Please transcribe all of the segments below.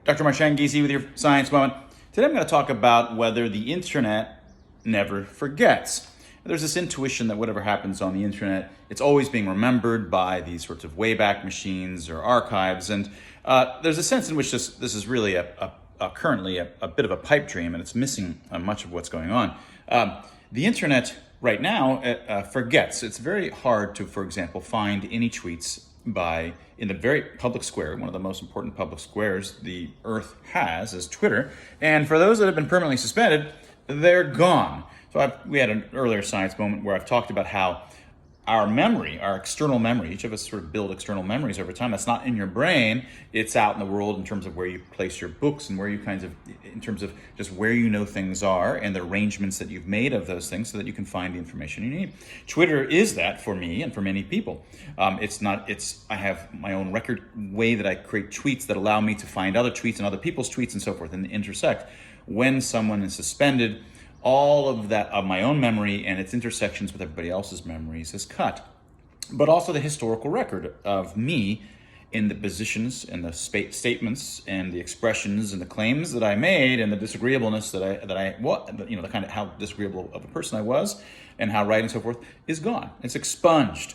Dr. Marshan Giese with your Science Moment. Today I'm going to talk about whether the internet never forgets. There's this intuition that whatever happens on the internet, it's always being remembered by these sorts of wayback machines or archives. And there's a sense in which this is really currently a bit of a pipe dream, and it's missing much of what's going on. The internet right now forgets. It's very hard to, for example, find any tweets in the very public square, one of the most important public squares the Earth has is Twitter. And for those that have been permanently suspended, they're gone. So we had an earlier Science Moment where I've talked about how our memory, our external memory, each of us sort of build external memories over time. That's not in your brain. It's out in the world in terms of where you place your books and where you in terms of just where you know things are and the arrangements that you've made of those things so that you can find the information you need. Twitter is that for me and for many people. I have my own record way that I create tweets that allow me to find other tweets and other people's tweets and so forth and intersect. When someone is suspended, all of that of my own memory and its intersections with everybody else's memories is cut. But also the historical record of me in the positions and the statements and the expressions and the claims that I made and the disagreeableness the kind of how disagreeable of a person I was and how right and so forth is gone. It's expunged.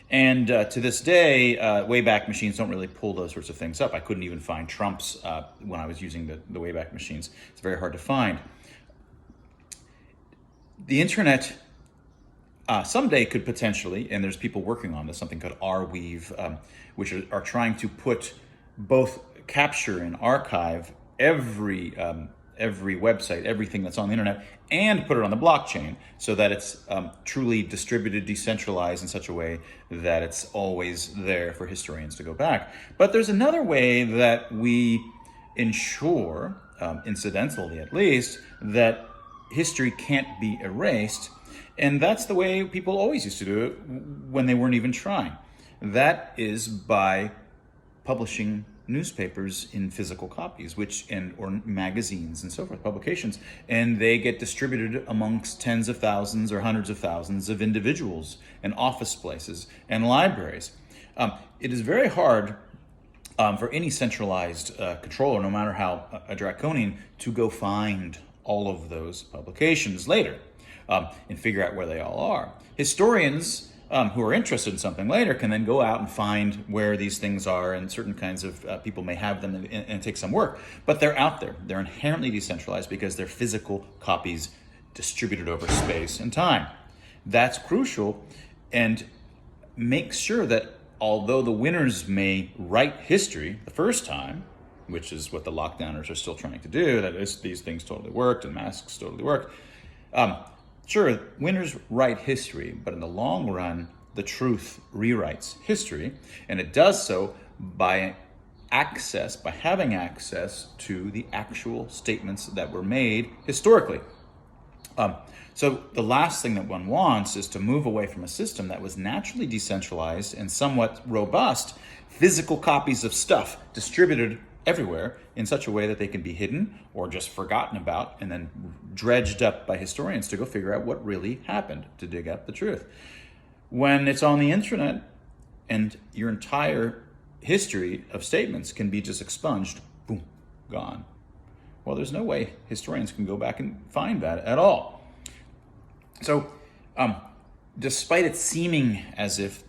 And to this day, Wayback Machines don't really pull those sorts of things up. I couldn't even find Trump's when I was using the Wayback Machines. It's very hard to find. The internet someday could potentially, and there's people working on this, something called Arweave, which are trying to put both capture and archive every website, everything that's on the internet, and put it on the blockchain so that it's truly distributed, decentralized in such a way that it's always there for historians to go back. But there's another way that we ensure, incidentally at least, that history can't be erased, and that's the way people always used to do it when they weren't even trying. That is by publishing newspapers in physical copies, or magazines and so forth, publications, and they get distributed amongst tens of thousands or hundreds of thousands of individuals and office places and libraries. It is very hard for any centralized controller, no matter how draconian, to go find all of those publications later and figure out where they all are. Historians who are interested in something later can then go out and find where these things are, and certain kinds of people may have them and take some work, but they're out there. They're inherently decentralized because they're physical copies distributed over space and time. That's crucial, and make sure that although the winners may write history the first time, which is what the lockdowners are still trying to do, that these things totally worked and masks totally worked. Sure, winners write history, but in the long run, the truth rewrites history, and it does so by having access to the actual statements that were made historically. So the last thing that one wants is to move away from a system that was naturally decentralized and somewhat robust, physical copies of stuff distributed everywhere in such a way that they can be hidden or just forgotten about and then dredged up by historians to go figure out what really happened, to dig up the truth. When it's on the internet and your entire history of statements can be just expunged, boom, gone. Well, there's no way historians can go back and find that at all. So despite it seeming as if,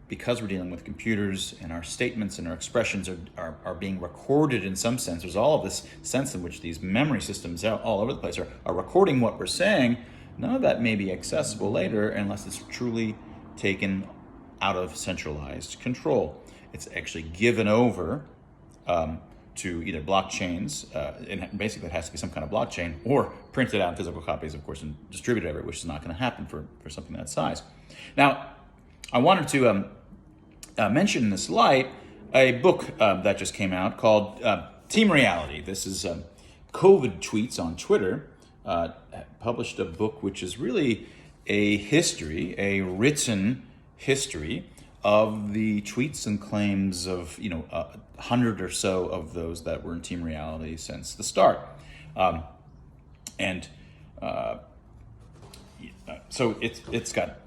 because we're dealing with computers and our statements and our expressions are being recorded in some sense, there's all of this sense in which these memory systems all over the place are recording what we're saying, none of that may be accessible later unless it's truly taken out of centralized control. It's actually given over to either blockchains, and basically it has to be some kind of blockchain, or printed out in physical copies, of course, and distributed everywhere, which is not going to happen for something that size. Now, I wanted to mention in this light a book that just came out called Team Reality. This is COVID tweets on Twitter. Published a book which is really a written history of the tweets and claims of 100 or so of those that were in Team Reality since the start, so it's got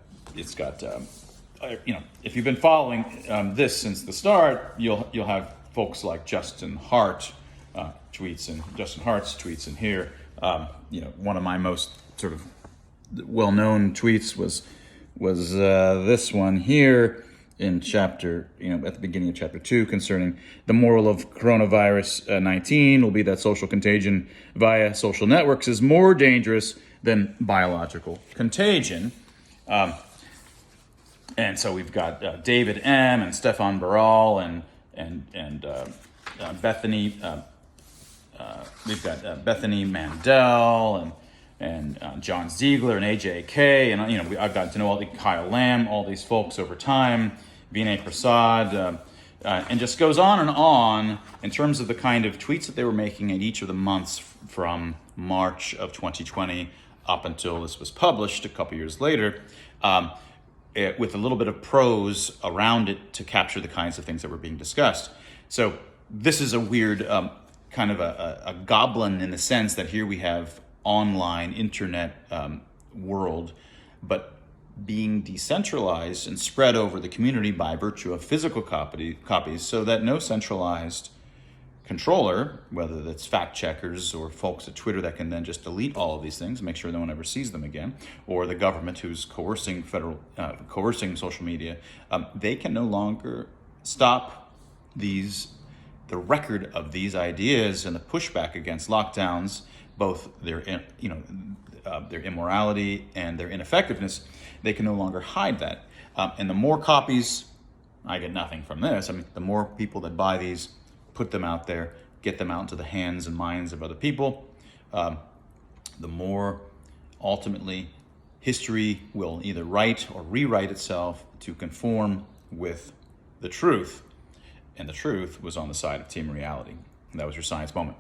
if you've been following this since the start, you'll have folks like Justin Hart tweets, and Justin Hart's tweets in here. One of my most sort of well-known tweets was this one here in chapter, at the beginning of chapter 2, concerning the moral of coronavirus 19 will be that social contagion via social networks is more dangerous than biological contagion. And so we've got David M. and Stefan Baral and Bethany. We've got Bethany Mandel and John Ziegler and AJK, and I've gotten to know Kyle Lamb, all these folks over time, Vinay Prasad, and just goes on in terms of the kind of tweets that they were making in each of the months from March of 2020 up until this was published a couple years later, with a little bit of prose around it to capture the kinds of things that were being discussed. So this is a weird kind of a goblin in the sense that here we have online internet world, but being decentralized and spread over the community by virtue of physical copies, so that no centralized controller, whether that's fact checkers or folks at Twitter that can then just delete all of these things, make sure no one ever sees them again, or the government who's coercing social media, they can no longer stop the record of these ideas and the pushback against lockdowns, both their immorality and their ineffectiveness. They can no longer hide that. And the more copies, I get nothing from this. The more people that buy these, put them out there, get them out into the hands and minds of other people, the more ultimately history will either write or rewrite itself to conform with the truth. And the truth was on the side of Team Reality. And that was your science moment.